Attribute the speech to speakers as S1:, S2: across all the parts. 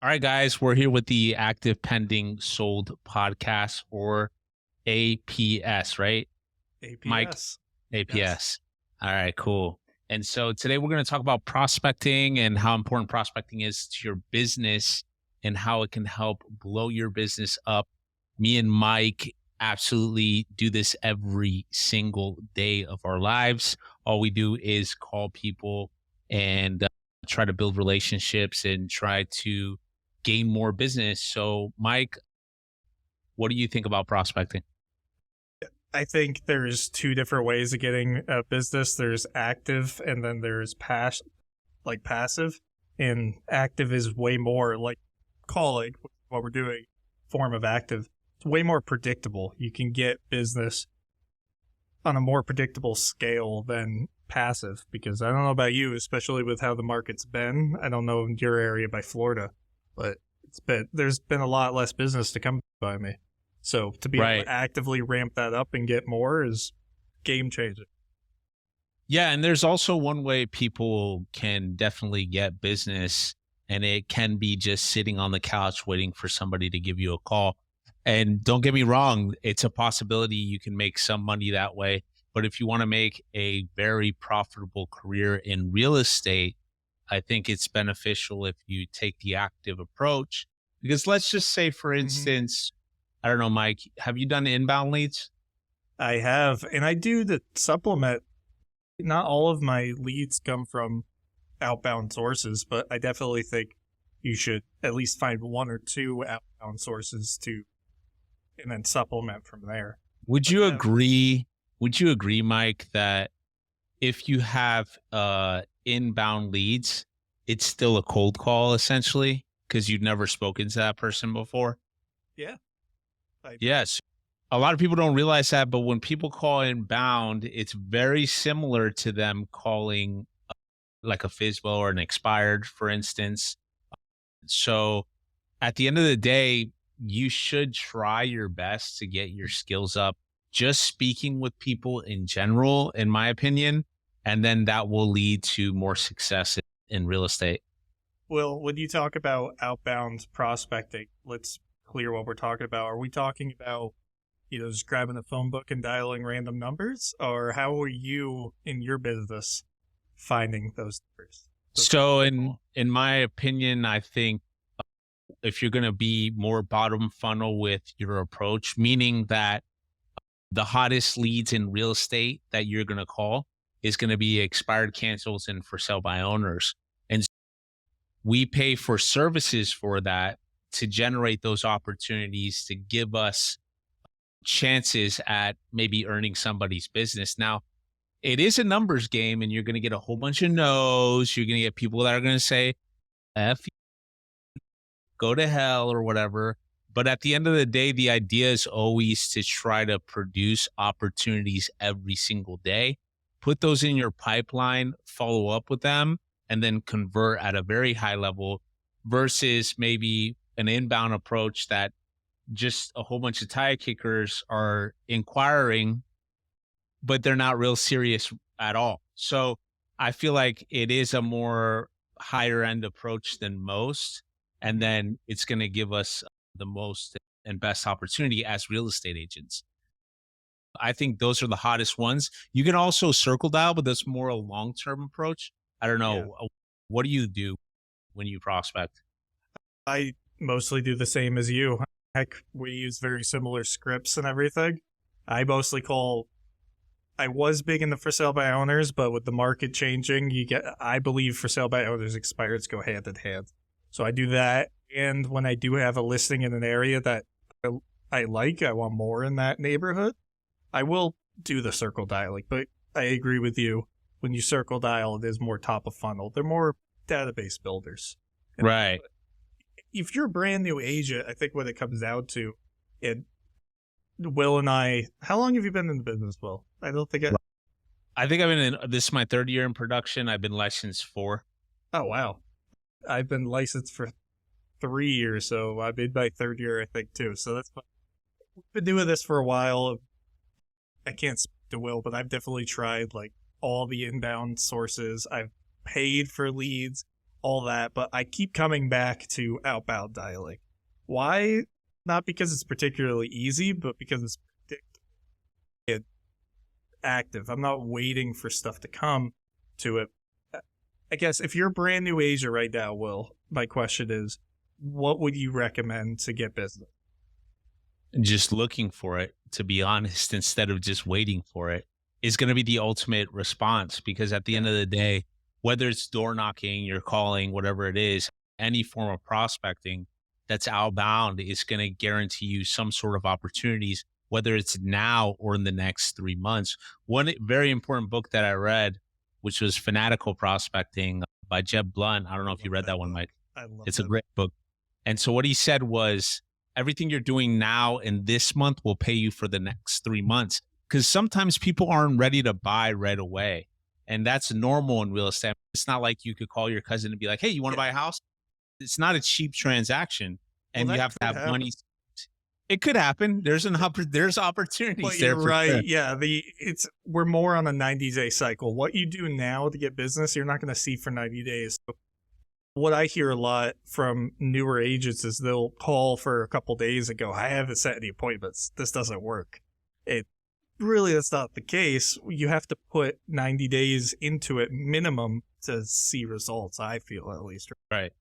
S1: All right, guys, we're here with the Active Pending Sold podcast, or APS, right? Mike,
S2: APS. Yes.
S1: APS. All right, cool. And so today we're going to talk about prospecting and how important prospecting is to your business and how it can help blow your business up. Me and Mike absolutely do this every single day of our lives. All we do is call people and try to build relationships and try to gain more business. So, Mike, what do you think about prospecting?
S2: I think there's two different ways of getting a business. There's active and then there's like passive. And active is way more like calling what we're doing, form of active. It's way more predictable. You can get business on a more predictable scale than passive because I don't know about you, especially with how the market's been. I don't know in your area by Florida, but there's been a lot less business to come by me. So to be able
S1: Right.
S2: to actively ramp that up and get more is game changing.
S1: Yeah. And there's also one way people can definitely get business, and it can be just sitting on the couch waiting for somebody to give you a call. And don't get me wrong, it's a possibility you can make some money that way. But if you want to make a very profitable career in real estate, I think it's beneficial if you take the active approach. Because let's just say, for
S2: hmm
S1: instance, I don't know, Mike, have you done inbound leads?
S2: I have, and I do the supplement. Not all of my leads come from outbound sources, but I definitely think you should at least find one or two outbound sources to, and then supplement from there.
S1: Would
S2: But
S1: you
S2: yeah,
S1: agree? Would you agree, Mike, that if you have inbound leads, it's still a cold call essentially because you've never spoken to that person before?
S2: yeah, I do.
S1: Yes. A lot of people don't realize that, but when people call inbound, it's very similar to them calling like a FISBO or an expired, for instance. So at the end of the day, you should try your best to get your skills up, just speaking with people in general, in my opinion. And then that will lead to more success in real estate.
S2: Well, when you talk about outbound prospecting, let's clear what we're talking about. Are we talking about, just grabbing a phone book and dialing random numbers? Or how are you in your business finding those numbers? Those
S1: So
S2: people to
S1: in
S2: call?
S1: in my opinion, I think if you're going to be more bottom funnel with your approach, meaning that the hottest leads in real estate that you're going to call is going to be expired, cancels, and for sale by owners. And we pay for services for that to generate those opportunities to give us chances at maybe earning somebody's business. Now, it is a numbers game, and you're going to get a whole bunch of no's. You're going to get people that are going to say, F, go to hell, or whatever. But at the end of the day, the idea is always to try to produce opportunities every single day, put those in your pipeline, follow up with them, and then convert at a very high level versus maybe an inbound approach that just a whole bunch of tire kickers are inquiring, but they're not real serious at all. So I feel like it is a more higher end approach than most. And
S2: Mhm.
S1: then it's going to give us the most and best opportunity as real estate agents. I think those are the hottest ones. You can also circle dial, but that's more a long term approach. I don't
S2: Yeah.
S1: know. What do you do when you prospect?
S2: I mostly do the same as you. Heck, we use very similar scripts and everything. I mostly call I was big in the for sale by owners, but with the market changing, I believe for sale by owners expireds go hand in hand. So I do that. And when I do have a listing in an area that I like, I want more in that neighborhood, I will do the circle dialing. But I agree with you. When you circle dial, it is more top of funnel. They're more database builders. And
S1: Right.
S2: if you're a brand new agent, I think what it comes down to, it Will and I, how long have you been in the business, Will? I don't think
S1: I think I've been in this is my third year in production. I've been licensed for.
S2: oh, wow. I've been licensed for 3 years, so I'm in my third year, I think, too. So that's fun. We've been doing this for a while. I can't speak to Will, but I've definitely tried like all the inbound sources. I've paid for leads. all that, but I keep coming back to outbound dialing. Why? Not because it's particularly easy, but because it's predictable, active. I'm not waiting for stuff to come to it. I guess if you're a brand new agent right now, Will, my question is, what would you recommend to get business?
S1: Just looking for it, to be honest, instead of just waiting for it, is going to be the ultimate response. Because at the
S2: Yeah.
S1: end of the day, whether it's door knocking, you're calling, whatever it is, any form of prospecting that's outbound is going to guarantee you some sort of opportunities, whether it's now or in the next 3 months. One very important book that I read, which was Fanatical Prospecting by Jeb Blunt. I don't know
S2: I
S1: if you
S2: love
S1: read
S2: that
S1: that one,
S2: book.
S1: Mike.
S2: I love
S1: It's a
S2: that.
S1: great book. And so what he said was everything you're doing now in this month will pay you for the next 3 months. Because sometimes people aren't ready to buy right away. And that's normal in real estate. It's not like you could call your cousin and be like, hey, you want to
S2: Yeah.
S1: buy a house? It's not a cheap transaction.
S2: Well,
S1: And you
S2: that
S1: have to
S2: could
S1: have
S2: happen.
S1: money. It could happen. There's opportunities
S2: But
S1: there
S2: you're
S1: for sure.
S2: right. Yeah, we're more on a 90-day cycle. What you do now to get business, you're not going to see for 90 days. So what I hear a lot from newer agents is they'll call for a couple days and go, "I haven't set any appointments. This doesn't work." It really that's not the case. You have to put 90 days into it minimum to see results. I feel at least.
S1: Right.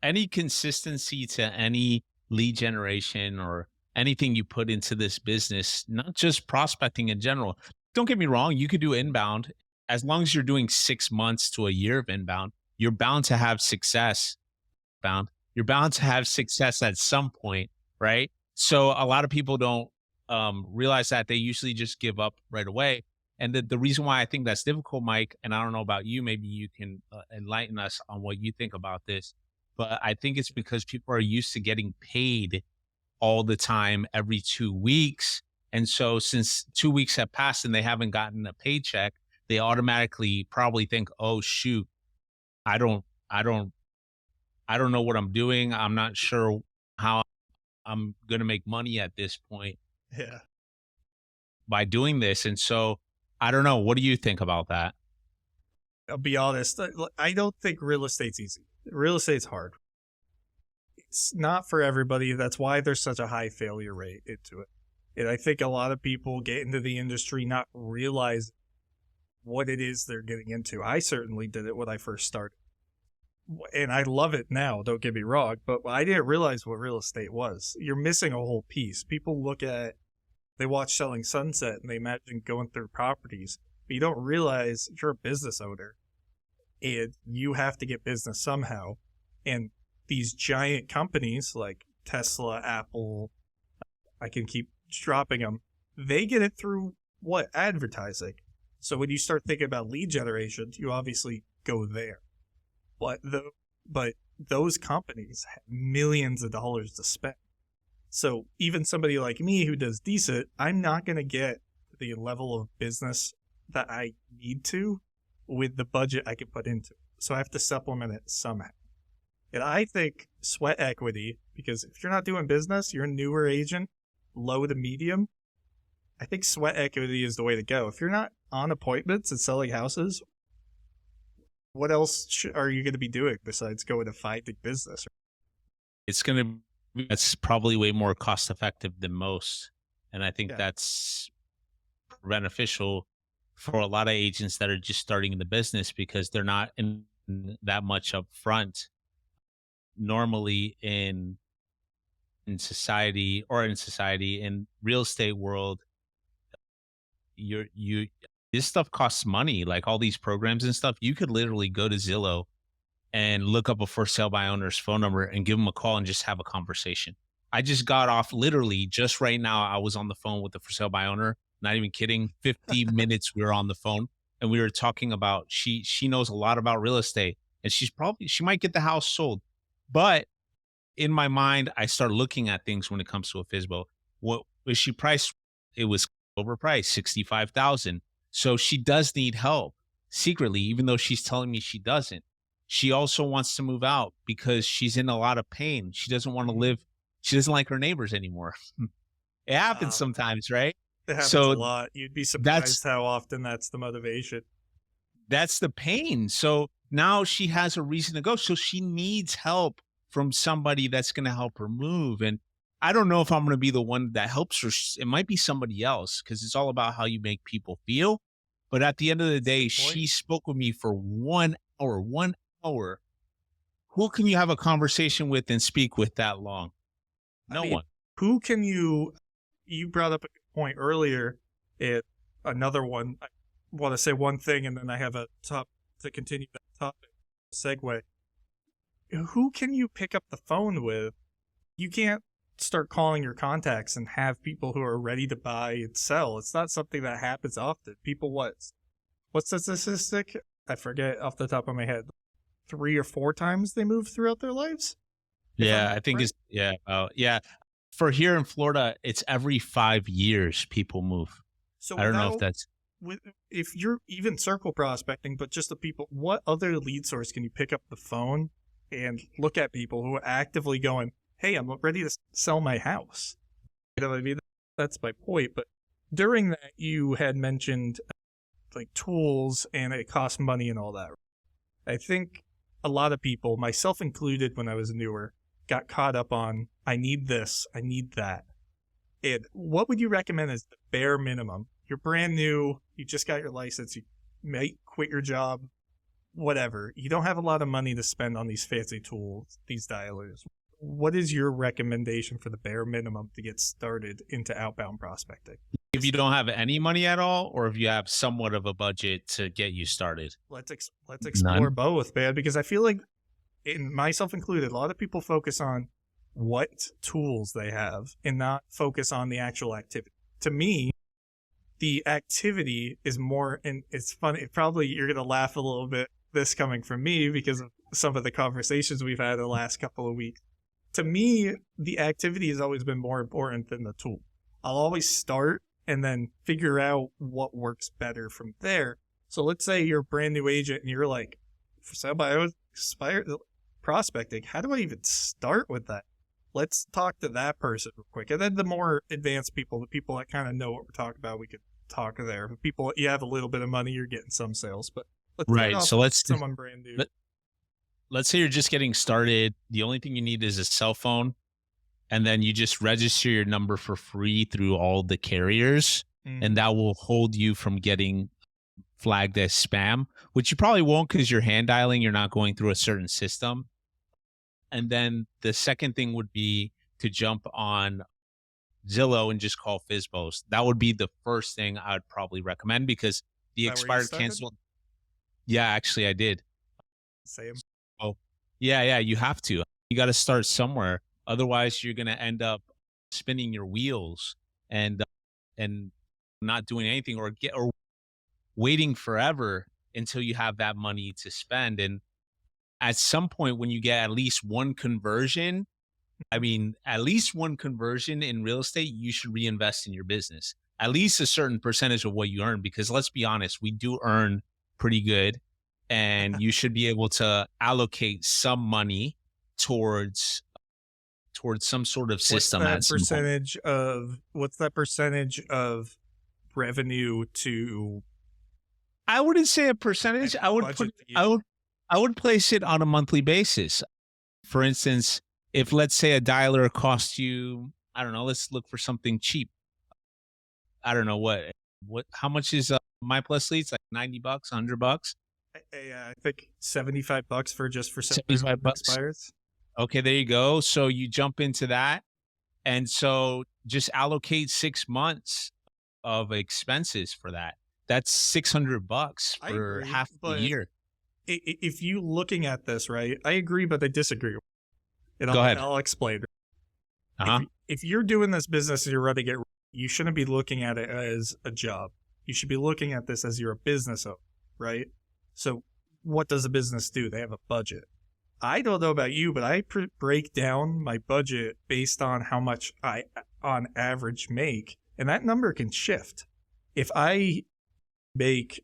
S1: Any consistency to any lead generation or anything you put into this business, not just prospecting in general. Don't get me wrong, you could do inbound as long as you're doing 6 months to a year of inbound, you're bound to have success. Bound, you're bound to have success at some point, right? So a lot of people don't realize that they usually just give up right away. And the reason why I think that's difficult, Mike, and I don't know about you, maybe you can enlighten us on what you think about this, but I think it's because people are used to getting paid all the time every 2 weeks. And so since 2 weeks have passed and they haven't gotten a paycheck, they automatically probably think, oh shoot, I don't, I don't, I don't know what I'm doing. I'm not sure how I'm going to make money at this point
S2: Yeah.
S1: by doing this. And so I don't know. What do you think about that?
S2: I'll be honest. I don't think real estate's easy. Real estate's hard. It's not for everybody. That's why there's such a high failure rate into it. And I think a lot of people get into the industry not realize what it is they're getting into. I certainly did it when I first started. And I love it now, don't get me wrong, but I didn't realize what real estate was. You're missing a whole piece. People they watch Selling Sunset and they imagine going through properties, but you don't realize you're a business owner and you have to get business somehow. And these giant companies like Tesla, Apple, I can keep dropping them, they get it through what? Advertising. So when you start thinking about lead generation, you obviously go there. But those companies have millions of dollars to spend. So even somebody like me who does decent, I'm not going to get the level of business that I need to with the budget I can put into it. So I have to supplement it somehow. And I think sweat equity, because if you're not doing business, you're a newer agent, low to medium, I think sweat equity is the way to go. If you're not on appointments and selling houses, what else are you going to be doing besides going to finding business?
S1: It's going to, that's probably way more cost effective than most. And I think
S2: Yeah.
S1: that's beneficial for a lot of agents that are just starting in the business because they're not in that much up front. Normally in society in real estate world, you this stuff costs money, like all these programs and stuff. You could literally go to Zillow and look up a for sale by owner's phone number and give them a call and just have a conversation. I just got off literally just right now. I was on the phone with the for sale by owner, not even kidding. 50 minutes we were on the phone and we were talking about she knows a lot about real estate and she might get the house sold. But in my mind, I start looking at things when it comes to a FISBO. What was she priced? It was overpriced, 65,000. So she does need help secretly, even though she's telling me she doesn't. She also wants to move out because she's in a lot of pain. She doesn't want to live. She doesn't like her neighbors anymore. It happens
S2: Um,
S1: sometimes, right?
S2: it happens a
S1: So
S2: lot. You'd be
S1: that's
S2: surprised how often that's the motivation.
S1: that's the pain. So now she has a reason to go. So she needs help from somebody that's going to help her move. And I don't know if I'm going to be the one that helps her. It might be somebody else because it's all about how you make people feel. But at the end of the
S2: That's a
S1: day,
S2: good point.
S1: she spoke with me for 1 hour. 1 hour. Who can you have a conversation with and speak with that long?
S2: I
S1: No
S2: mean,
S1: one.
S2: who can you brought up a good point earlier. Another one. I want to say one thing, and then I have a top to continue that topic. Segue. Who can you pick up the phone with? You can't start calling your contacts and have people who are ready to buy and sell. It's not something that happens often. People, what's the statistic? I forget off the top of my head. 3 or 4 times they move throughout their lives. If I'm
S1: Yeah, I think
S2: right.
S1: it's yeah. For here in Florida, it's every 5 years people move.
S2: So
S1: I don't know if
S2: without
S1: that's
S2: with if you're even circle prospecting, but just the people, what other lead source can you pick up the phone and look at people who are actively going, "Hey, I'm ready to sell my house." You know what I mean? That's my point. But during that, you had mentioned like tools and it costs money and all that. I think a lot of people, myself included, when I was newer, got caught up on I need this, I need that. And what would you recommend as the bare minimum? You're brand new, you just got your license, you might quit your job, whatever. You don't have a lot of money to spend on these fancy tools, these dialers. What is your recommendation for the bare minimum to get started into outbound prospecting?
S1: if you don't have any money at all, or if you have somewhat of a budget to get you started.
S2: Let's explore
S1: None.
S2: both, man, because I feel like, in myself included, a lot of people focus on what tools they have and not focus on the actual activity. To me, the activity is more, and it's funny, probably you're going to laugh a little bit this coming from me because of some of the conversations we've had in the last couple of weeks. To me, the activity has always been more important than the tool. I'll always start and then figure out what works better from there. So let's say you're a brand new agent and you're like, for somebody inspired prospecting, how do I even start with that? Let's talk to that person real quick. And then the more advanced people, the people that kind of know what we're talking about, we could talk there. The people, you have a little bit of money, you're getting some sales. But let's start
S1: Right.
S2: off
S1: So
S2: with someone brand new.
S1: let's say you're just getting started. The only thing you need is a cell phone, and then you just register your number for free through all the carriers, and
S2: Mm-hmm.
S1: that will hold you from getting flagged as spam, which you probably won't because you're hand dialing. You're not going through a certain system. And then the second thing would be to jump on Zillow and just call Fizbos. That would be the first thing I would probably recommend because
S2: Is
S1: the
S2: that where you
S1: expired
S2: started?
S1: cancel. Yeah, actually, I did.
S2: Same.
S1: Oh, yeah, you have to. You got to start somewhere. Otherwise, you're going to end up spinning your wheels and not doing anything or waiting forever until you have that money to spend. And at some point, when you get at least one conversion, I mean, at least one conversion in real estate, you should reinvest in your business. At least a certain percentage of what you earn, because let's be honest, we do earn pretty good. And you should be able to allocate some money towards some sort of system at some point.
S2: What's that percentage of revenue to
S1: I wouldn't say a
S2: a
S1: percentage.
S2: budget to
S1: I would place it on a monthly basis. For instance, if let's say a dialer costs you, I don't know, let's look for something cheap. I don't know how much is my plus leads, like 90 bucks, $100,
S2: I think $75 for something
S1: 75 bucks.
S2: expires.
S1: Okay, there you go. So you jump into that. And so just allocate 6 months of expenses for that. That's $600
S2: I
S1: for
S2: agree,
S1: half the
S2: but
S1: year.
S2: if you looking at this right, I agree, but I disagree. And
S1: Go ahead.
S2: I'll explain. If
S1: Uh-huh.
S2: if you're doing this business and you're ready to get, you shouldn't be looking at it as a job. You should be looking at this as you're a business owner, right? So what does a business do? They have a budget. I don't know about you, but I break down my budget based on how much I, on average, make, and that number can shift. If I make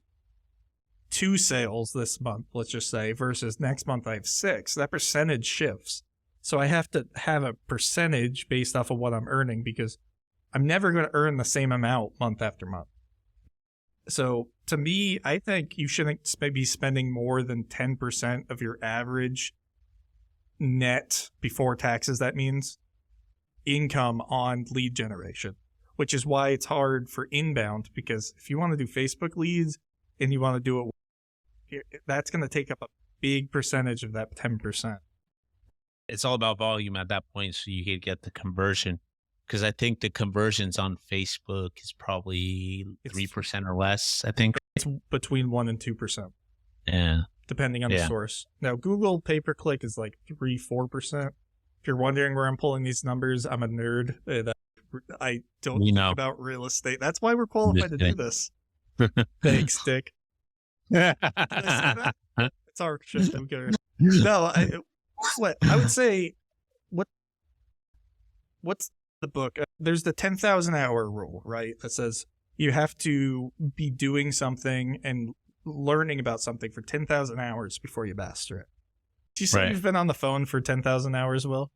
S2: 2 sales this month, let's just say, versus next month I have 6, that percentage shifts. So I have to have a percentage based off of what I'm earning because I'm never going to earn the same amount month after month. So to me, I think you shouldn't be spending more than 10% of your average net before taxes, that means, income on lead generation, which is why it's hard for inbound, because if you want to do Facebook leads and you want to do it, that's going to take up a big percentage of that 10%.
S1: It's all about volume at that point, so you could get the conversion. Because I think the conversions on Facebook is probably
S2: It's
S1: 3% or less, I think.
S2: it's between 1 and 2%,
S1: Yeah.
S2: depending on the
S1: Yeah.
S2: source. Now, Google pay-per-click is like 3-4%. If you're wondering where I'm pulling these numbers, I'm a nerd. I don't
S1: We
S2: think
S1: know.
S2: about real estate. That's why we're
S1: I'm just
S2: qualified to do this. Thanks, Dick. Did I say that? It's our shit. Who cares? No, I would say, what's the book? There's the 10,000 hour rule, right? That says you have to be doing something and learning about something for 10,000 hours before you master it. Did you say
S1: Right.
S2: you've been on the phone for 10,000 hours, Will?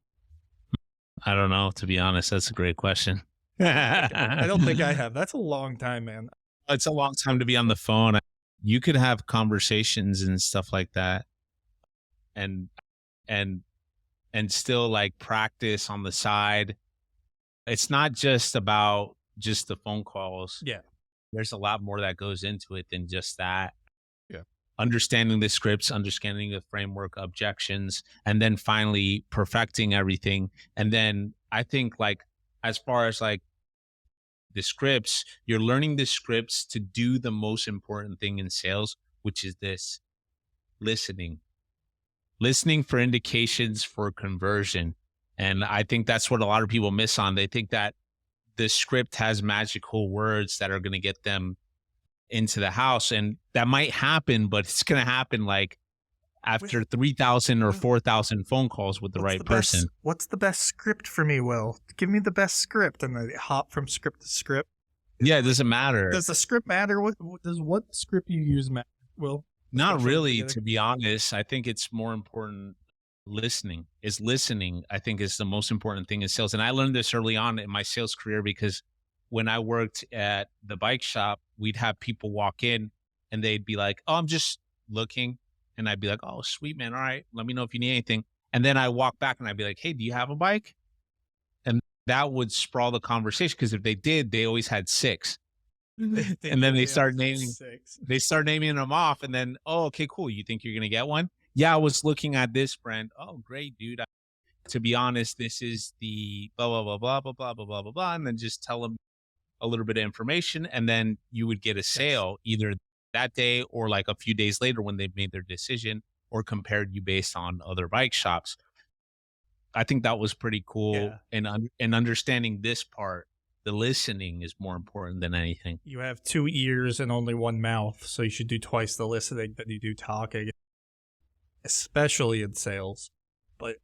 S1: I don't know, to be honest. That's a great question.
S2: I don't think I have. That's a long time, man.
S1: It's a long time to be on the phone. You could have conversations and stuff like that, and and still like practice on the side. It's not just about just the phone calls.
S2: Yeah.
S1: There's a lot more that goes into it than just that.
S2: Yeah.
S1: Understanding the scripts, understanding the framework, objections, and then finally perfecting everything. And then I think, like, as far as like the scripts, you're learning the scripts to do the most important thing in sales, which is this: listening. Listening for indications for conversion. And I think that's what a lot of people miss on. They think that the script has magical words that are going to get them into the house. And that might happen, but it's going to happen like after 3,000 or 4,000 phone calls with the right person.
S2: What's the best script for me, Will? Give me the best script, and they hop from script to script.
S1: Yeah, it doesn't matter.
S2: Does the script matter? What script you use matter, Will?
S1: Not
S2: Especially
S1: really,
S2: together?
S1: to be honest. I think it's more important. Listening, I think, is the most important thing in sales. And I learned this early on in my sales career, because when I worked at the bike shop, we'd have people walk in and they'd be like, "Oh, I'm just looking." And I'd be like, "Oh, sweet, man. All right. Let me know if you need anything." And then I walk back and I'd be like, "Hey, do you have a bike?" And that would sprawl the conversation, because if they did, they always had six. And then they start naming
S2: six.
S1: they start naming them off, and then, "Oh, okay, cool. You think you're gonna get one?" "Yeah, I was looking at this brand." "Oh, great, dude. To be honest, this is the blah blah blah blah blah blah blah blah blah blah," and then just tell them a little bit of information, and then you would get a
S2: Yes.
S1: sale either that day or like a few days later when they've made their decision or compared you based on other bike shops. I think that was pretty cool,
S2: Yeah.
S1: and understanding this part, the listening is more important than anything.
S2: You have 2 ears and only 1 mouth, so you should do twice the listening that you do talking, especially in sales. But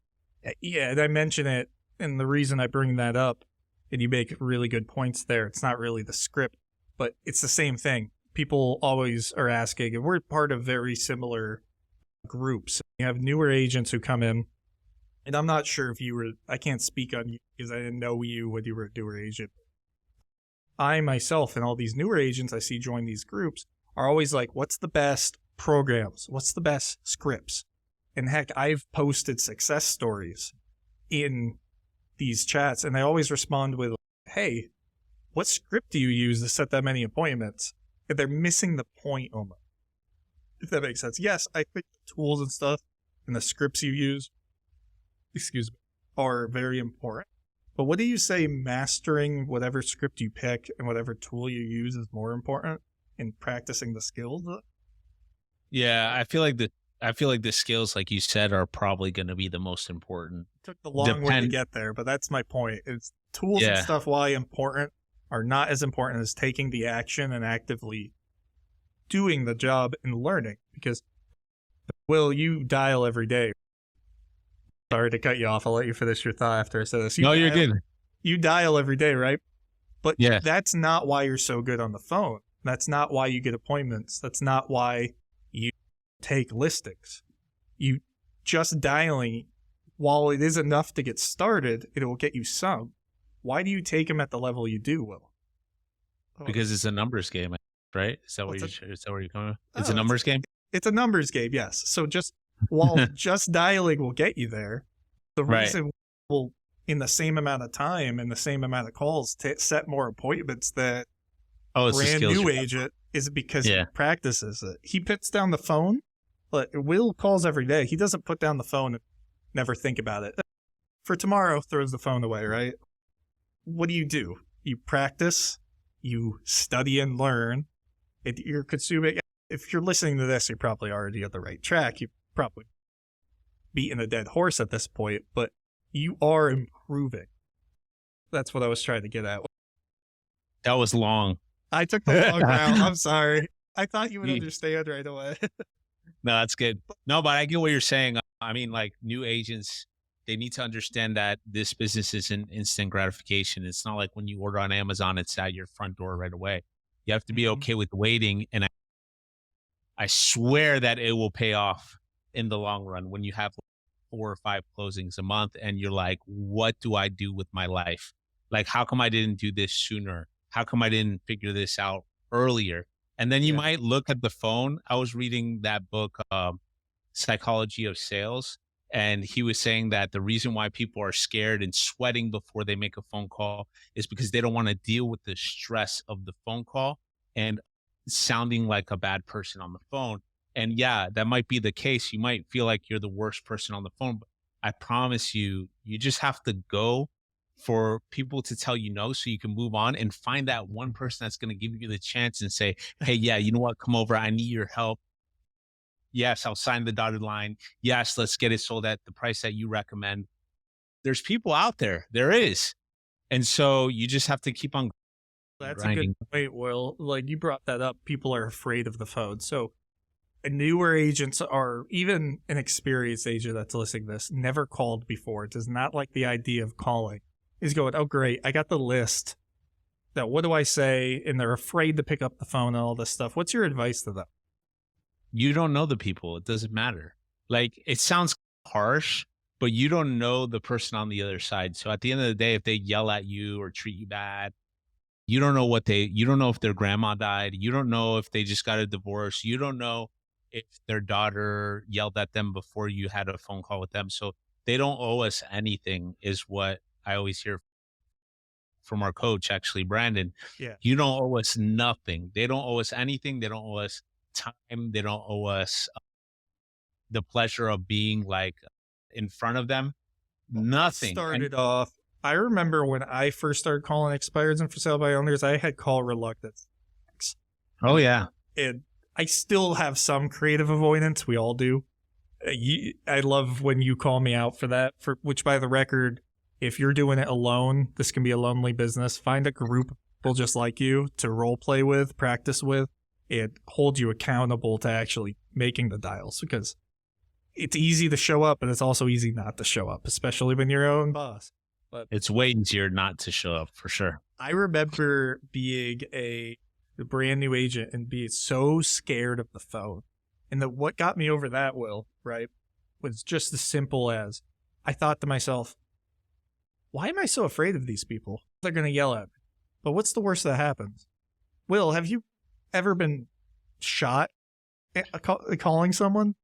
S2: yeah, and I mention it, and the reason I bring that up, and you make really good points there, it's not really the script, but it's the same thing. People always are asking, and we're part of very similar groups. You have newer agents who come in, and I'm not sure if you were, I can't speak on you because I didn't know you when you were a newer agent. I myself and all these newer agents I see join these groups are always like, what's the best programs? What's the best scripts? And heck, I've posted success stories in these chats, and they always respond with, "Hey, what script do you use to set that many appointments?" And they're missing the point almost, if that makes sense. Yes, I think the tools and stuff and the scripts you use, excuse me, are very important. But what do you say mastering whatever script you pick and whatever tool you use is more important in practicing the skills?
S1: Yeah, I feel like the skills, like you said, are probably going to be the most important.
S2: It took the long way to
S1: Depend.
S2: get there, but that's my point. It's tools and
S1: Yeah.
S2: stuff, while important, are not as important as taking the action and actively doing the job and learning. Because, Will, you dial every day. Sorry to cut you off. I'll let you finish your thought after I say this.
S1: No, you're good.
S2: You dial every day, right? But
S1: Yeah.
S2: that's not why you're so good on the phone. That's not why you get appointments. That's not why you take listings. You just dialing, while it is enough to get started, it will get you some. Why do you take them at the level you do, Will?
S1: Because it's a numbers game. right?
S2: Well,
S1: Is that where you're coming? It's a
S2: oh,
S1: numbers game.
S2: it's a numbers game, yes. So just while just dialing will get you there, the
S1: Right.
S2: reason we'll in the same amount of time and the same amount of calls set more appointments that
S1: Oh, it's the
S2: brand
S1: skills
S2: new
S1: you
S2: agent is because he
S1: Yeah.
S2: practices it. He puts down the phone, but Will calls every day. He doesn't put down the phone and never think about it. For tomorrow, throws the phone away, right? What do? You practice, you study and learn. You're consuming. If you're listening to this, you're probably already on the right track. You're probably beating a dead horse at this point, but you are improving. That's what I was trying to get at.
S1: That was long.
S2: I took the long route. I'm sorry. I thought you would
S1: Yeah.
S2: understand right away.
S1: No, that's good. No, but I get what you're saying. I mean, like new agents, they need to understand that this business isn't instant gratification. It's not like when you order on Amazon, it's at your front door right away. You have to be
S2: Mhm.
S1: okay with waiting. And I swear that it will pay off in the long run when you have 4 or 5 closings a month and you're like, what do I do with my life? Like, how come I didn't do this sooner? How come I didn't figure this out earlier? And then you
S2: Yeah.
S1: might look at the phone. I was reading that book, Psychology of Sales, and he was saying that the reason why people are scared and sweating before they make a phone call is because they don't want to deal with the stress of the phone call and sounding like a bad person on the phone. And yeah, that might be the case. You might feel like you're the worst person on the phone, but I promise you, you just have to go for people to tell you no so you can move on and find that one person that's going to give you the chance and say, hey, yeah, you know what? Come over. I need your help. Yes, I'll sign the dotted line. Yes, let's get it sold at the price that you recommend. There's people out there. There is. And so you just have to keep on
S2: That's a good
S1: grinding.
S2: point, Will. Like you brought that up, people are afraid of the phone. So newer agents are even an experienced agent that's listening to this, never called before, does not like the idea of calling. Is going, oh great, I got the list. Now what do I say? And they're afraid to pick up the phone and all this stuff. What's your advice to them?
S1: You don't know the people. It doesn't matter. Like it sounds harsh, but you don't know the person on the other side. So at the end of the day, if they yell at you or treat you bad, you don't know if their grandma died. You don't know if they just got a divorce. You don't know if their daughter yelled at them before you had a phone call with them. So they don't owe us anything, is what I always hear from our coach, actually, Brandon.
S2: Yeah.
S1: You don't owe us nothing. They don't owe us anything. They don't owe us time. They don't owe us the pleasure of being like in front of them. Nothing. And
S2: Started off, I remember when I first started calling expireds and for sale by owners, I had call reluctance.
S1: oh yeah,
S2: And I still have some creative avoidance. We all do. I love when you call me out for that, for which by the record, if you're doing it alone, this can be a lonely business. Find a group of people just like you to role play with, practice with, and hold you accountable to actually making the dials, because it's easy to show up, but it's also easy not to show up, especially when you're your own boss. But
S1: it's way easier not to show up for sure.
S2: I remember being a brand new agent and being so scared of the phone. And what got me over that, Will, right, was just as simple as I thought to myself, why am I so afraid of these people? They're going to yell at me. But what's the worst that happens? Will, have you ever been shot calling someone?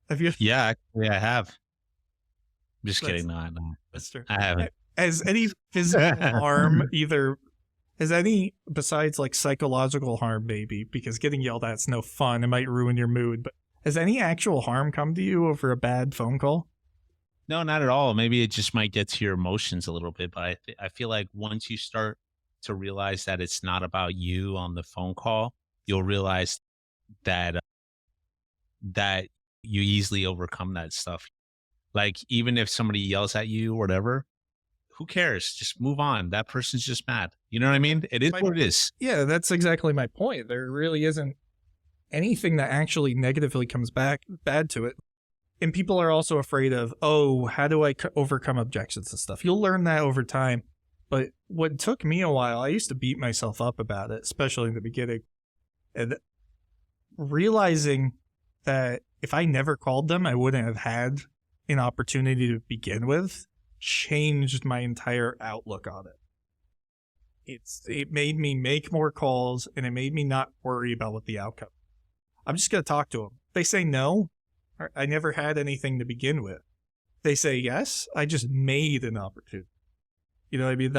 S2: Have you?
S1: Yeah, actually, I have. Just
S2: That's-
S1: kidding. No,
S2: Mister.
S1: I haven't.
S2: Has any physical harm has any, besides like psychological harm, maybe, because getting yelled at is no fun, it might ruin your mood, but has any actual harm come to you over a bad phone call?
S1: No, not at all. Maybe it just might get to your emotions a little bit, but I feel like once you start to realize that it's not about you on the phone call, you'll realize that that you easily overcome that stuff. Like even if somebody yells at you or whatever, who cares? Just move on. That person's just mad. You know what I mean? It is what it is.
S2: Yeah, that's exactly my point. There really isn't anything that actually negatively comes back bad to it. And people are also afraid of, oh, how do I overcome objections and stuff? You'll learn that over time. But what took me a while, I used to beat myself up about it, especially in the beginning. And realizing that if I never called them, I wouldn't have had an opportunity to begin with, changed my entire outlook on it. it made me make more calls, and it made me not worry about what the outcome. I'm just going to talk to them. They say no. I never had anything to begin with. They say yes. I just made an opportunity. You know what I mean?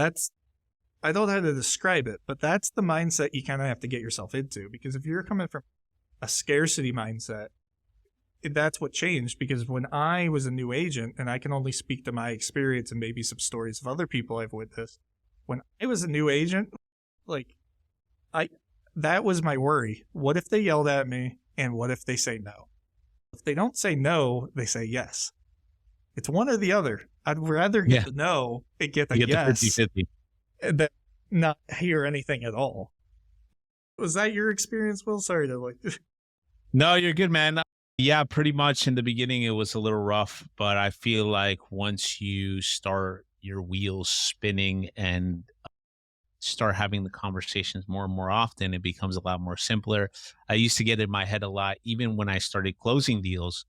S2: I don't know how to describe it, but that's the mindset you kind of have to get yourself into, because if you're coming from a scarcity mindset, that's what changed. Because when I was a new agent, and I can only speak to my experience and maybe some stories of other people I've witnessed, when I was a new agent, like that was my worry. What if they yelled at me, and what if they say no? If they don't say no, they say yes. It's one or the other. I'd rather get
S1: Yeah.
S2: the no and get the
S1: You get the
S2: yes
S1: 50-50.
S2: than not hear anything at all. Was that your experience, Will? Sorry to like.
S1: No, you're good, man. Yeah, pretty much in the beginning it was a little rough, but I feel like once you start your wheels spinning and start having the conversations more and more often, it becomes a lot more simpler. I used to get in my head a lot, even when I started closing deals.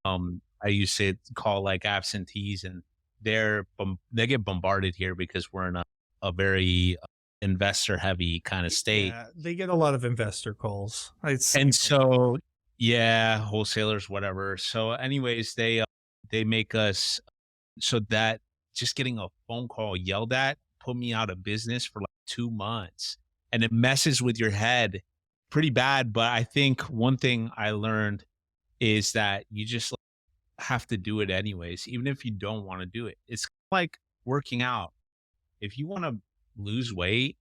S1: I used to call like absentees, and they get bombarded here because we're in a very investor heavy kind of state.
S2: Yeah, they get a lot of investor calls. It's
S1: And so, yeah, wholesalers, whatever. So, anyways, they make us so that just getting a phone call yelled at put me out of business for like 2 months, and it messes with your head pretty bad. But I think one thing I learned is that you just have to do it anyways, even if you don't want to do it. It's like working out. If you want to lose weight,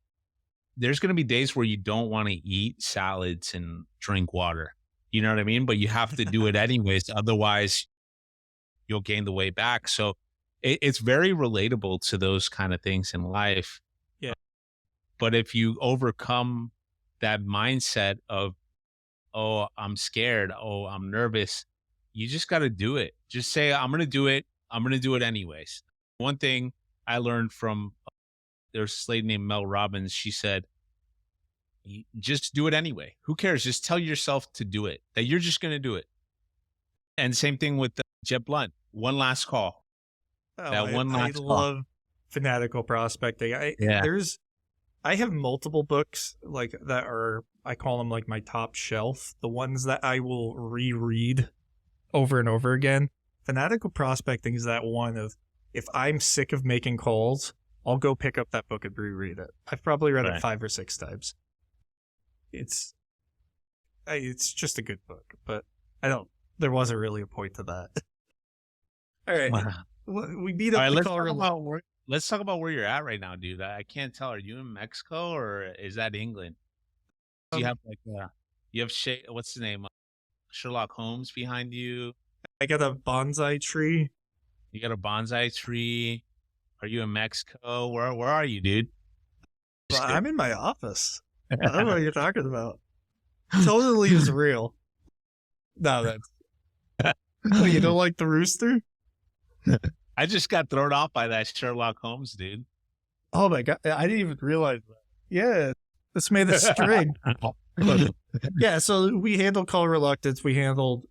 S1: there's going to be days where you don't want to eat salads and drink water. You know what I mean? But you have to do it anyways. Otherwise, you'll gain the weight back. So it's very relatable to those kind of things in life.
S2: Yeah.
S1: But if you overcome that mindset of, oh, I'm scared, oh, I'm nervous, you just got to do it. Just say, I'm going to do it. I'm going to do it anyways. One thing I learned from there's this lady named Mel Robbins. She said, just do it anyway. Who cares? Just tell yourself to do it, that you're just going to do it. And same thing with Jet Blunt. One last call.
S2: Oh,
S1: That one
S2: I
S1: last call.
S2: love fanatical prospecting.
S1: Yeah.
S2: I have multiple books like that are, I call them like my top shelf, the ones that I will reread over and over again. Fanatical prospecting is that one of, if I'm sick of making calls, I'll go pick up that book and reread it. I've probably read it 5 or 6 times. It's just a good book, but there wasn't really a point to that. All right.
S1: Wow.
S2: We beat up the car.
S1: Let's talk about where you're at right now, dude. I can't tell. Are you in Mexico or is that England? Do you have like you have what's the name? Sherlock Holmes behind you.
S2: I got a bonsai tree.
S1: You got a bonsai tree. Are you in Mexico? Where are you, dude?
S2: I'm in my office. I don't know what you're talking about. Totally is real. No, that's. Oh, you don't like the rooster?
S1: I just got thrown off by that Sherlock Holmes, dude.
S2: Oh my god, I didn't even realize that. Yeah, it's made of string. Yeah, so we handled call reluctance. We handled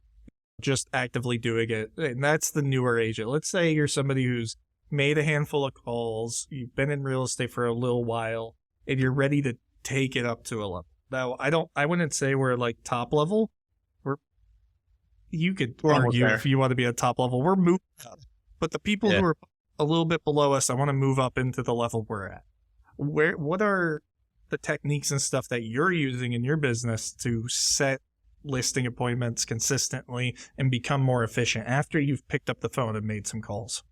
S2: just actively doing it, and that's the newer agent. Let's say you're somebody who's made a handful of calls, you've been in real estate for a little while, and you're ready to take it up to a level. Now, I wouldn't say we're like top level. You could argue if you want to be at top level. We're moving up. But the people who are a little bit below us, I want to move up into the level we're at. What are the techniques and stuff that you're using in your business to set listing appointments consistently and become more efficient after you've picked up the phone and made some calls?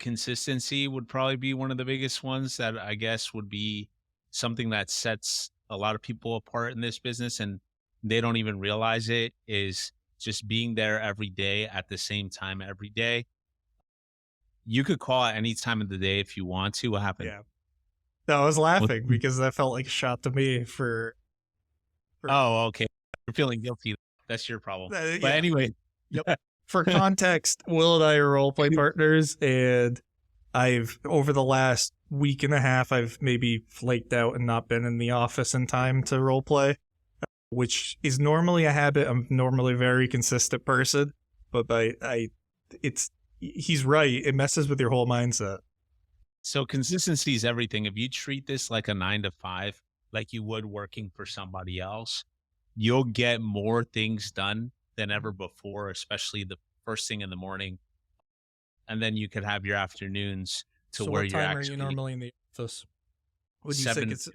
S1: Consistency would probably be one of the biggest ones that I guess would be something that sets a lot of people apart in this business, and they don't even realize it, is just being there every day at the same time every day. You could call at any time of the day if you want to. What happened?
S2: Yeah. No, I was laughing because that felt like a shot to me for
S1: Oh, okay. You're feeling guilty. That's your problem. But
S2: yeah.
S1: anyway.
S2: Yep. For context, Will and I are role play partners, and I've, over the last week and a half, I've maybe flaked out and not been in the office in time to role play, which is normally a habit. I'm normally a very consistent person, but he's right. It messes with your whole mindset.
S1: So consistency is everything. If you treat this like a 9 to 5, like you would working for somebody else, you'll get more things done than ever before, especially the first thing in the morning. And then you could have your afternoons to
S2: So
S1: where
S2: what
S1: you're
S2: time are you
S1: actually
S2: normally in the office? Would you say
S1: seven
S2: it's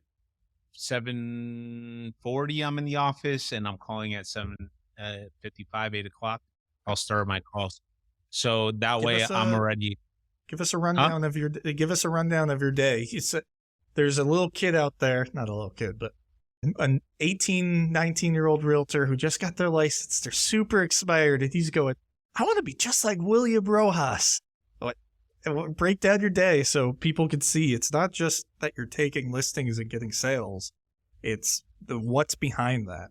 S1: 7:40. I'm in the office, and I'm calling at 7:55, 8 o'clock. I'll start my calls. So that
S2: give
S1: way
S2: us
S1: I'm
S2: a
S1: already,
S2: give us a
S1: huh?
S2: rundown of your give us a rundown of your day. You said there's a little kid out there, not a little kid, but an 18, 19-year-old realtor who just got their license. They're super expired, and he's going, I want to be just like William Rojas. What? Break down your day so people can see it's not just that you're taking listings and getting sales. It's the what's behind that.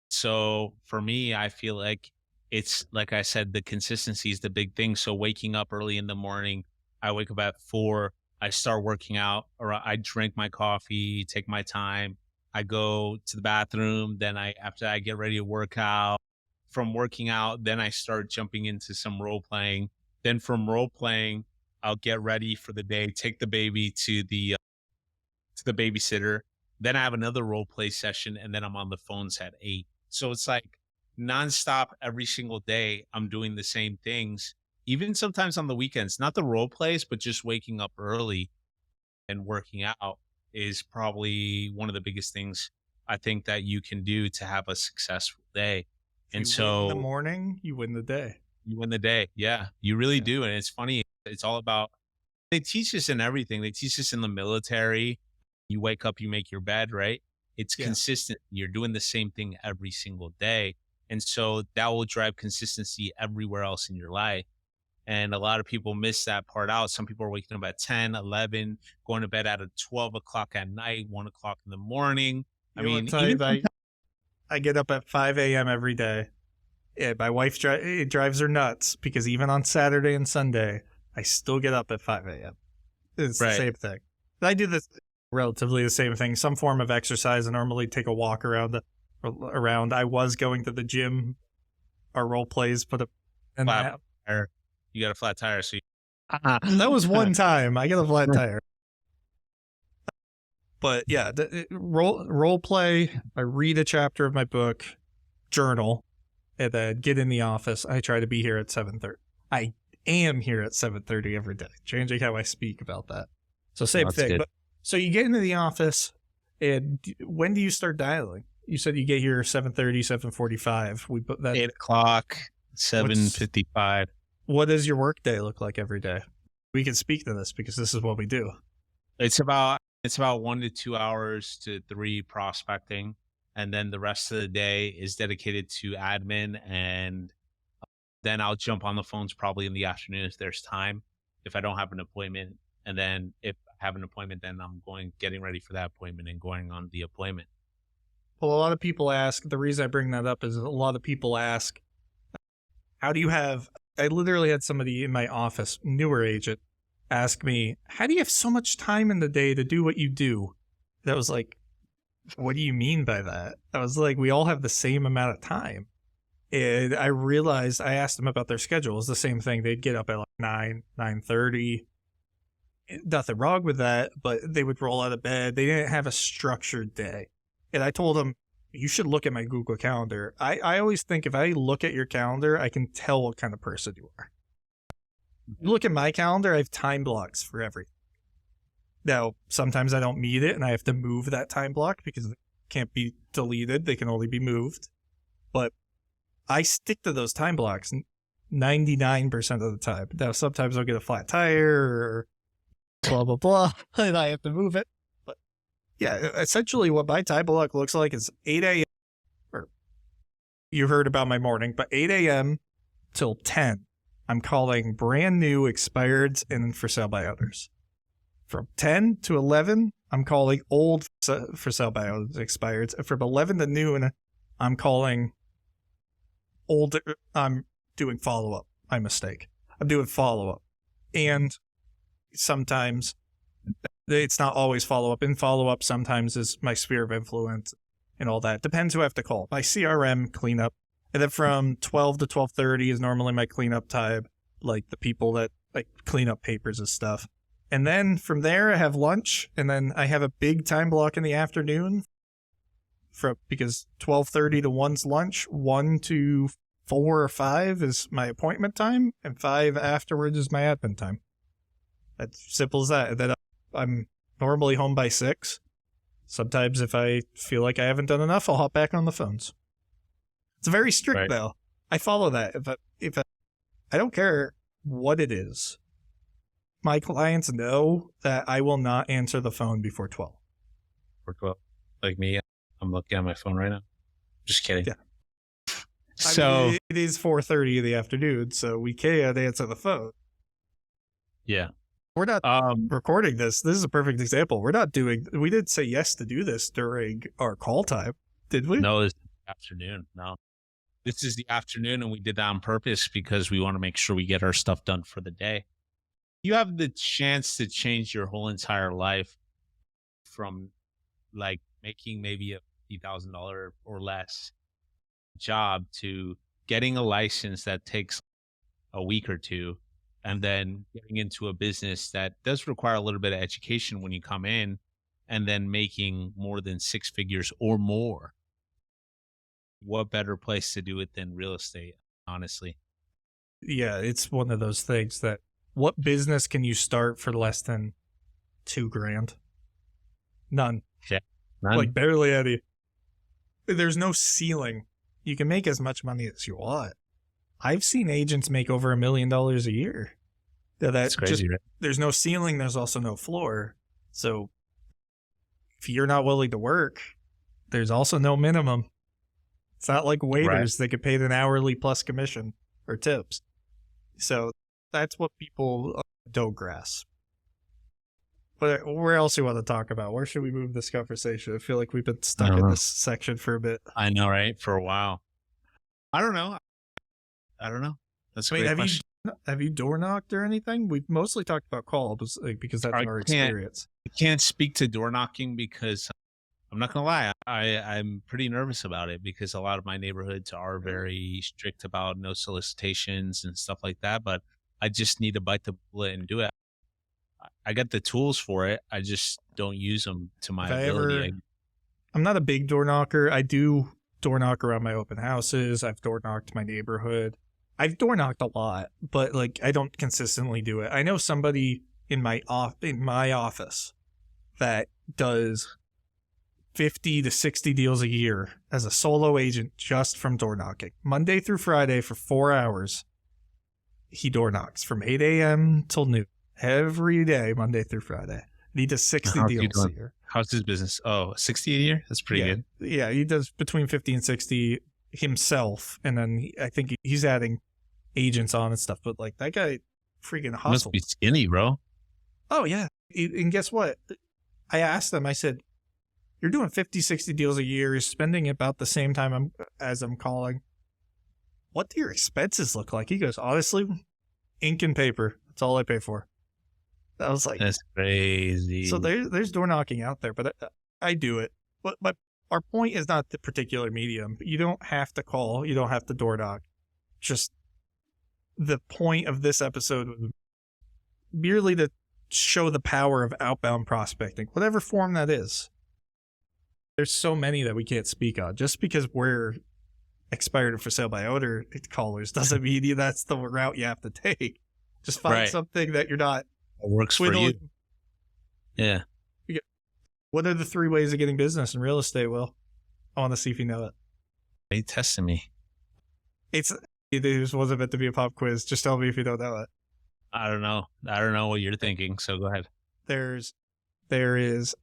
S1: So for me, I feel like it's like I said, the consistency is the big thing. So waking up early in the morning, I wake up at 4, I start working out, or I drink my coffee, take my time. I go to the bathroom, then after I get ready to work out. From working out, then I start jumping into some role playing. Then from role playing, I'll get ready for the day, take the baby to the babysitter. Then I have another role play session, and then I'm on the phones at 8. So it's like nonstop every single day. I'm doing the same things, even sometimes on the weekends. Not the role plays, but just waking up early and working out is probably one of the biggest things I think that you can do to have a successful day.
S2: If
S1: And
S2: you win the
S1: so
S2: morning, you win the day.
S1: you win the day. Yeah, you really
S2: Yeah.
S1: do. And it's funny. It's all about, they teach us in everything. They teach us in the military. You wake up, you make your bed, right? It's
S2: Yeah.
S1: consistent. You're doing the same thing every single day. And so that will drive consistency everywhere else in your life. And a lot of people miss that part out. Some people are waking up at 10, 11, going to bed at 12 o'clock at night, 1 o'clock in the morning. I
S2: You know what,
S1: mean, even
S2: Type? I get up at 5 a.m. every day. Yeah, my wife it drives her nuts because even on Saturday and Sunday, I still get up at 5 a.m. It's the
S1: right.
S2: same thing. I do this relatively the same thing. Some form of exercise. I normally take a walk around. I was going to the gym. Our role plays, but and
S1: Flat tire. You got a flat tire. So
S2: that was one time. I get a flat tire. But yeah, role play. I read a chapter of my book, journal, and then get in the office. I try to be here at 7:30. I am here at 7:30 every day, changing how I speak about that. So
S1: Oh,
S2: same
S1: that's
S2: thing.
S1: good.
S2: But so you get into the office, and when do you start dialing? You said you get here 7:30, 7:45. We put that.
S1: 8 o'clock,
S2: What's
S1: 7:55.
S2: what does your work day look like every day? We can speak to this because this is what we do.
S1: It's about 1 to 2 hours to 3 prospecting, and then the rest of the day is dedicated to admin, and then I'll jump on the phones probably in the afternoon if there's time, if I don't have an appointment, and then if I have an appointment, then I'm getting ready for that appointment and going on the appointment.
S2: Well, a lot of people ask. The reason I bring that up is a lot of people ask, "How do you have?" I literally had somebody in my office, newer agent, ask me, "How do you have so much time in the day to do what you do?" That was like, what do you mean by that? I was like, we all have the same amount of time. And I realized I asked them about their schedule. It's the same thing. They'd get up at like 9:30. Nothing wrong with that, but they would roll out of bed. They didn't have a structured day. And I told them, you should look at my Google Calendar. I always think if I look at your calendar, I can tell what kind of person you are. You look at my calendar, I have time blocks for everything. Now, sometimes I don't meet it and I have to move that time block because it can't be deleted. They can only be moved. But I stick to those time blocks 99% of the time. Now, sometimes I'll get a flat tire or blah, blah, blah, and I have to move it. But yeah, essentially what my time block looks like is 8 a.m. or you heard about my morning, but 8 a.m. till 10, I'm calling brand new expireds and for sale by others. From 10 to 11, I'm calling old for sale by others expireds. And from 11 to noon, I'm calling old. I'm doing follow up. My mistake. I'm doing follow up. And sometimes it's not always follow up. In follow up, sometimes is my sphere of influence and all that. Depends who I have to call. My CRM cleanup. And then from 12 to 12:30 is normally my cleanup time, like the people that like clean up papers and stuff. And then from there, I have lunch, and then I have a big time block in the afternoon because 12:30 to 1's lunch, 1 to 4 or 5 is my appointment time, and 5 afterwards is my admin time. That's simple as that. And then I'm normally home by 6. Sometimes if I feel like I haven't done enough, I'll hop back on the phones. It's very strict though. I follow that. I don't care what it is. My clients know that I will not answer the phone before 12.
S1: Or 12. Like me, I'm looking at my phone right now. Just kidding.
S2: Yeah.
S1: So
S2: I mean, it is 4:30 in the afternoon, so we can't answer the phone.
S1: yeah.
S2: We're not recording this. This is a perfect example. We didn't say yes to do this during our call time, did we?
S1: No, it's the afternoon. No. This is the afternoon, and we did that on purpose because we want to make sure we get our stuff done for the day. You have the chance to change your whole entire life from like making maybe a $50,000 or less job to getting a license that takes a week or two, and then getting into a business that does require a little bit of education when you come in, and then making more than 6 figures or more. What better place to do it than real estate, honestly?
S2: Yeah, it's one of those things that what business can you start for less than $2,000? None.
S1: Yeah. None.
S2: Like barely any. There's no ceiling. You can make as much money as you want. I've seen agents make over $1 million a year. That's
S1: crazy, right?
S2: There's no ceiling. There's also no floor. So if you're not willing to work, there's also no minimum. It's not like waiters. They get paid an hourly plus commission or tips. So that's what people don't grasp. But where else do you want to talk about? Where should we move this conversation? I feel like we've been stuck in this section for a bit.
S1: I know, right? For a while. I don't know. That's a great question.
S2: Have you door knocked or anything? We've mostly talked about calls because that's our experience.
S1: I can't speak to door knocking because I'm not going to lie. I'm pretty nervous about it because a lot of my neighborhoods are very strict about no solicitations and stuff like that. But I just need to bite the bullet and do it. I got the tools for it. I just don't use them to my ability.
S2: I'm not a big door knocker. I do door knock around my open houses. I've door knocked my neighborhood. I've door knocked a lot, but like I don't consistently do it. I know somebody in my office that does 50 to 60 deals a year as a solo agent just from door knocking. Monday through Friday for 4 hours, he door knocks from 8 a.m. till noon. Every day, Monday through Friday. And he does 60 deals a year.
S1: How's his business? Oh, 60 a year? That's pretty good.
S2: Yeah, he does between 50 and 60 himself. And then I think he's adding agents on and stuff. But like that guy freaking hustles.
S1: Must be skinny, bro.
S2: Oh, yeah. And guess what? I asked him, I said, you're doing 50, 60 deals a year. You're spending about the same time as I'm calling. What do your expenses look like? He goes, honestly, ink and paper. That's all I pay for. I was like,
S1: that's crazy.
S2: So there's door knocking out there, but I do it. But our point is not the particular medium. You don't have to call. You don't have to door knock. Just the point of this episode was merely to show the power of outbound prospecting, whatever form that is. There's so many that we can't speak on. Just because we're expired for sale by owner callers doesn't mean that's the route you have to take. Just find something that you're not.
S1: It works for you. Yeah.
S2: What are the 3 ways of getting business in real estate, Will? I want to see if you know it.
S1: Are you testing me?
S2: It just wasn't meant to be a pop quiz. Just tell me if you don't know it.
S1: I don't know. I don't know what you're thinking, so go ahead.
S2: There's 3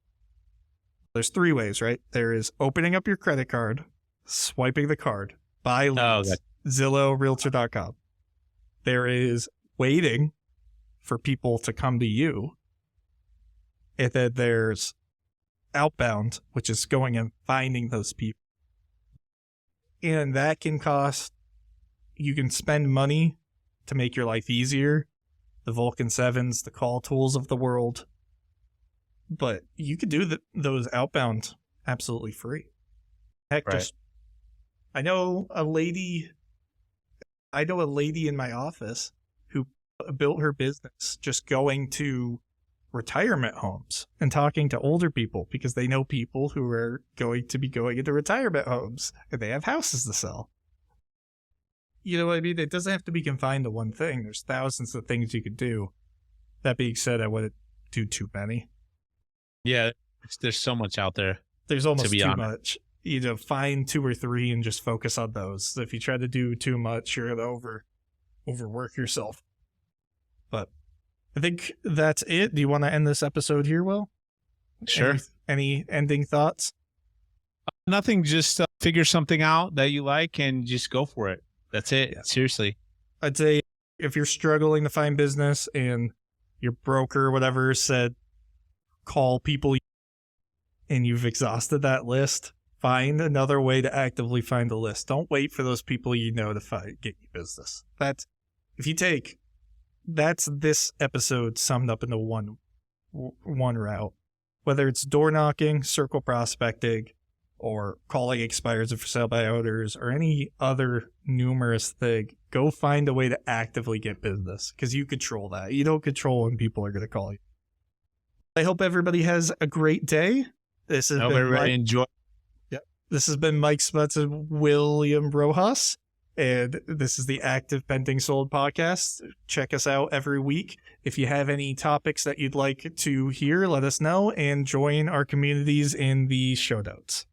S2: ways, right? There is opening up your credit card, swiping the card, buy leads, Zillow, realtor.com. There is waiting for people to come to you. And then there's outbound, which is going and finding those people. And that can cost, you can spend money to make your life easier. The Vulcan 7s, the call tools of the world. But you could do those outbound absolutely free. Heck, I know a lady in my office who built her business just going to retirement homes and talking to older people because they know people who are going to be going into retirement homes and they have houses to sell. You know what I mean? It doesn't have to be confined to one thing. There's thousands of things you could do. That being said, I wouldn't do too many.
S1: Yeah, there's so much out there.
S2: There's almost
S1: To be
S2: too
S1: honest.
S2: much. You know, find 2 or 3 and just focus on those. If you try to do too much, you're gonna overwork yourself. But I think that's it. Do you want to end this episode here, Will?
S1: Sure.
S2: Any ending thoughts?
S1: Nothing, just figure something out that you like and just go for it. That's it.
S2: Yeah.
S1: Seriously.
S2: I'd say if you're struggling to find business and your broker or whatever said call people and you've exhausted that list, find another way to actively find the list. Don't wait for those people you know to get you business. That's this episode summed up into one route. Whether it's door knocking, circle prospecting, or calling expireds and for sale by owners, or any other numerous thing, go find a way to actively get business because you control that. You don't control when people are going to call you. I hope everybody has a great day. This has
S1: Hope
S2: been
S1: everybody enjoy.
S2: This has been Mike Smuts and William Rojas, and this is the Active Pending Sold podcast. Check us out every week. If you have any topics that you'd like to hear, let us know and join our communities in the show notes.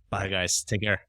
S1: Bye, guys. Take care.